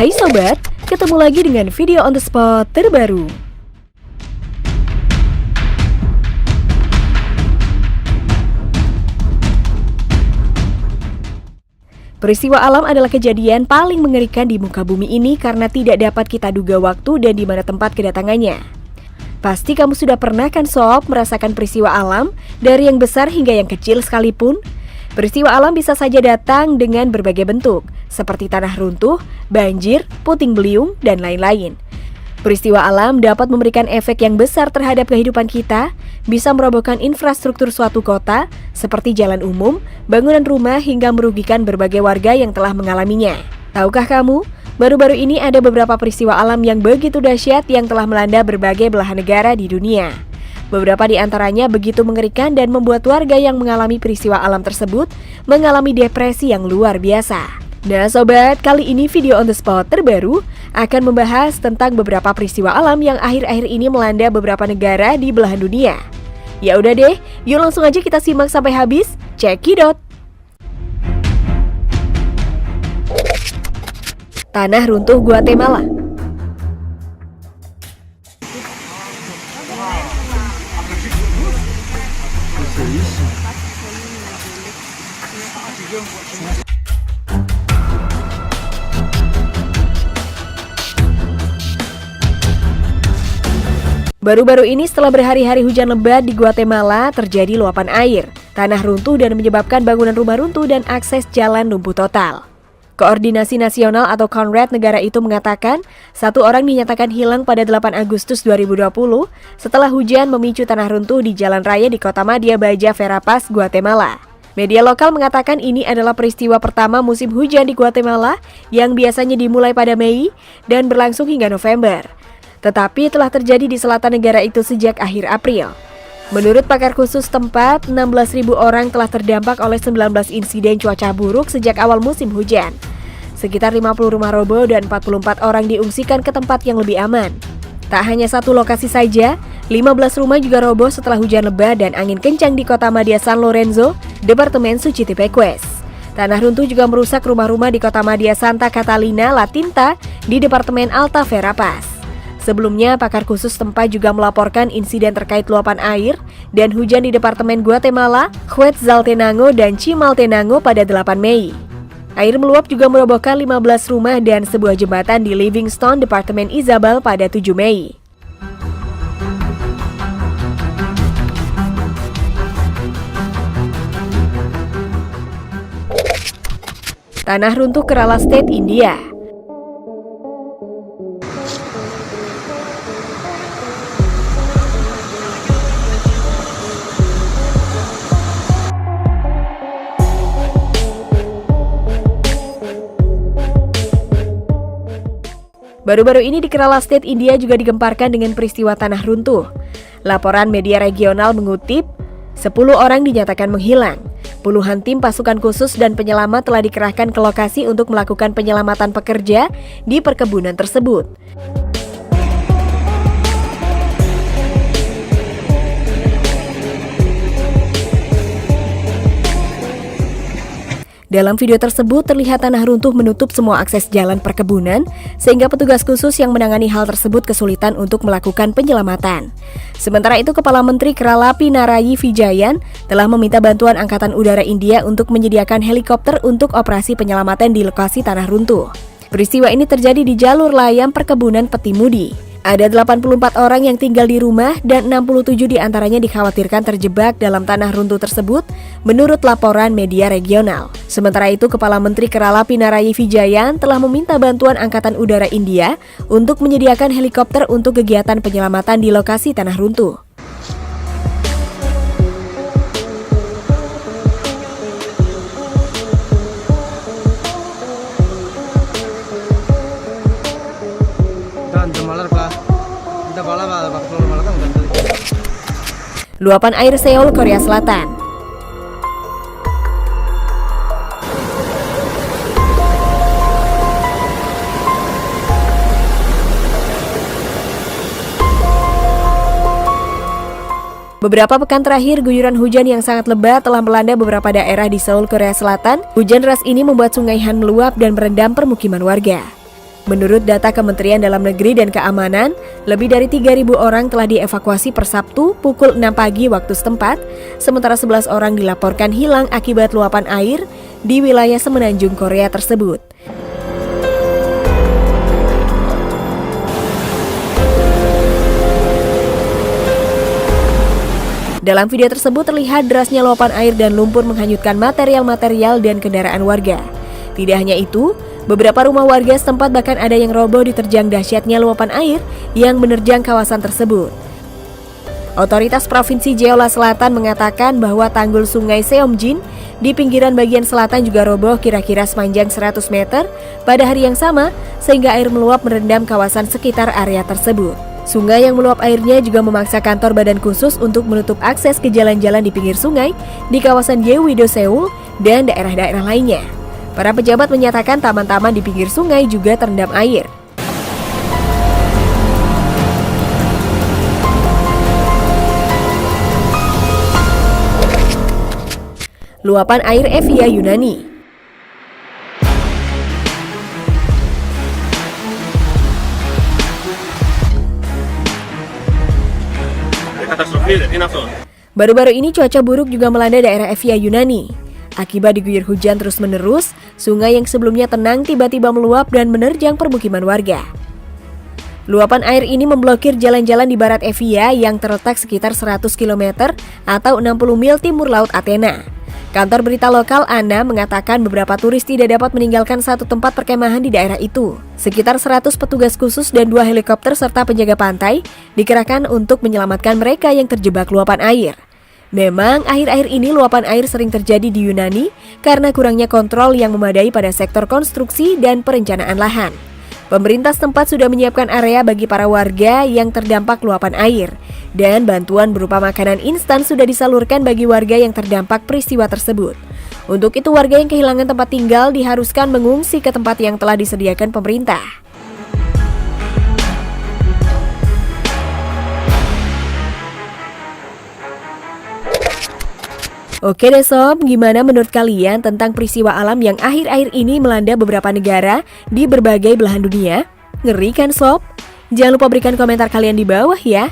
Hai sobat, ketemu lagi dengan video on the spot terbaru. Peristiwa alam adalah kejadian paling mengerikan di muka bumi ini karena tidak dapat kita duga waktu dan di mana tempat kedatangannya. Pasti kamu sudah pernah kan sob merasakan peristiwa alam dari yang besar hingga yang kecil sekalipun? Peristiwa alam bisa saja datang dengan berbagai bentuk, seperti tanah runtuh, banjir, puting beliung, dan lain-lain. Peristiwa alam dapat memberikan efek yang besar terhadap kehidupan kita, bisa merobohkan infrastruktur suatu kota, seperti jalan umum, bangunan rumah, hingga merugikan berbagai warga yang telah mengalaminya. Tahukah kamu, baru-baru ini ada beberapa peristiwa alam yang begitu dahsyat yang telah melanda berbagai belahan negara di dunia. Beberapa di antaranya begitu mengerikan dan membuat warga yang mengalami peristiwa alam tersebut mengalami depresi yang luar biasa. Nah sobat, kali ini video on the spot terbaru akan membahas tentang beberapa peristiwa alam yang akhir-akhir ini melanda beberapa negara di belahan dunia. Ya udah deh, yuk langsung aja kita simak sampai habis. Cekidot. Tanah runtuh Guatemala. Baru-baru ini setelah berhari-hari hujan lebat di Guatemala, terjadi luapan air, tanah runtuh dan menyebabkan bangunan rumah runtuh dan akses jalan lumpuh total. Koordinasi Nasional atau Konrad negara itu mengatakan, satu orang dinyatakan hilang pada 8 Agustus 2020 setelah hujan memicu tanah runtuh di jalan raya di kota Madya Baja Verapaz, Guatemala. Media lokal mengatakan ini adalah peristiwa pertama musim hujan di Guatemala yang biasanya dimulai pada Mei dan berlangsung hingga November. Tetapi telah terjadi di selatan negara itu sejak akhir April. Menurut pakar khusus tempat, 16.000 orang telah terdampak oleh 19 insiden cuaca buruk sejak awal musim hujan. Sekitar 50 rumah roboh dan 44 orang diungsikan ke tempat yang lebih aman. Tak hanya satu lokasi saja, 15 rumah juga roboh setelah hujan lebat dan angin kencang di kota Madya San Lorenzo, Departemen Suchitepeques. Tanah runtuh juga merusak rumah-rumah di kota Madya Santa Catalina La Tinta di Departemen Alta Verapaz. Sebelumnya, pakar khusus tempat juga melaporkan insiden terkait luapan air dan hujan di Departemen Guatemala, Quetzaltenango, dan Chimaltenango pada 8 Mei. Air meluap juga merobohkan 15 rumah dan sebuah jembatan di Livingston, Departemen Izabal pada 7 Mei. Tanah runtuh Kerala State, India. Baru-baru ini di Kerala State, India juga digemparkan dengan peristiwa tanah runtuh. Laporan media regional mengutip, 10 orang dinyatakan menghilang. Puluhan tim pasukan khusus dan penyelamat telah dikerahkan ke lokasi untuk melakukan penyelamatan pekerja di perkebunan tersebut. Dalam video tersebut terlihat tanah runtuh menutup semua akses jalan perkebunan sehingga petugas khusus yang menangani hal tersebut kesulitan untuk melakukan penyelamatan. Sementara itu Kepala Menteri Kerala Pinarayi Vijayan telah meminta bantuan Angkatan Udara India untuk menyediakan helikopter untuk operasi penyelamatan di lokasi tanah runtuh. Peristiwa ini terjadi di jalur layang perkebunan Petimudi. Ada 84 orang yang tinggal di rumah dan 67 diantaranya dikhawatirkan terjebak dalam tanah runtuh tersebut menurut laporan media regional. Sementara itu Kepala Menteri Kerala Pinarayi Vijayan telah meminta bantuan Angkatan Udara India untuk menyediakan helikopter untuk kegiatan penyelamatan di lokasi tanah runtuh. Luapan air Seoul, Korea Selatan. Beberapa pekan terakhir, guyuran hujan yang sangat lebat telah melanda beberapa daerah di Seoul, Korea Selatan. Hujan deras ini membuat sungai Han meluap dan merendam permukiman warga. Menurut data Kementerian Dalam Negeri dan Keamanan, lebih dari 3.000 orang telah dievakuasi per Sabtu pukul 6 pagi waktu setempat, sementara 11 orang dilaporkan hilang akibat luapan air di wilayah Semenanjung Korea tersebut. Dalam video tersebut terlihat derasnya luapan air dan lumpur menghanyutkan material-material dan kendaraan warga. Tidak hanya itu, beberapa rumah warga setempat bahkan ada yang roboh diterjang dahsyatnya luapan air yang menerjang kawasan tersebut. Otoritas Provinsi Jeolla Selatan mengatakan bahwa tanggul sungai Seomjin di pinggiran bagian selatan juga roboh kira-kira sepanjang 100 meter pada hari yang sama, sehingga air meluap merendam kawasan sekitar area tersebut. Sungai yang meluap airnya juga memaksa kantor badan khusus untuk menutup akses ke jalan-jalan di pinggir sungai di kawasan Yeouido Seoul dan daerah-daerah lainnya. Para pejabat menyatakan taman-taman di pinggir sungai juga terendam air. Luapan air Evia Yunani. Baru-baru ini cuaca buruk juga melanda daerah Evia Yunani. Akibat diguyur hujan terus-menerus, sungai yang sebelumnya tenang tiba-tiba meluap dan menerjang permukiman warga. Luapan air ini memblokir jalan-jalan di barat Evia yang terletak sekitar 100 km atau 60 mil timur laut Athena. Kantor berita lokal ANA mengatakan beberapa turis tidak dapat meninggalkan satu tempat perkemahan di daerah itu. Sekitar 100 petugas khusus dan 2 helikopter serta penjaga pantai dikerahkan untuk menyelamatkan mereka yang terjebak luapan air. Memang akhir-akhir ini luapan air sering terjadi di Yunani karena kurangnya kontrol yang memadai pada sektor konstruksi dan perencanaan lahan. Pemerintah setempat sudah menyiapkan area bagi para warga yang terdampak luapan air, dan bantuan berupa makanan instan sudah disalurkan bagi warga yang terdampak peristiwa tersebut. Untuk itu, warga yang kehilangan tempat tinggal diharuskan mengungsi ke tempat yang telah disediakan pemerintah. Oke deh sob, gimana menurut kalian tentang peristiwa alam yang akhir-akhir ini melanda beberapa negara di berbagai belahan dunia? Ngeri kan sob? Jangan lupa berikan komentar kalian di bawah ya.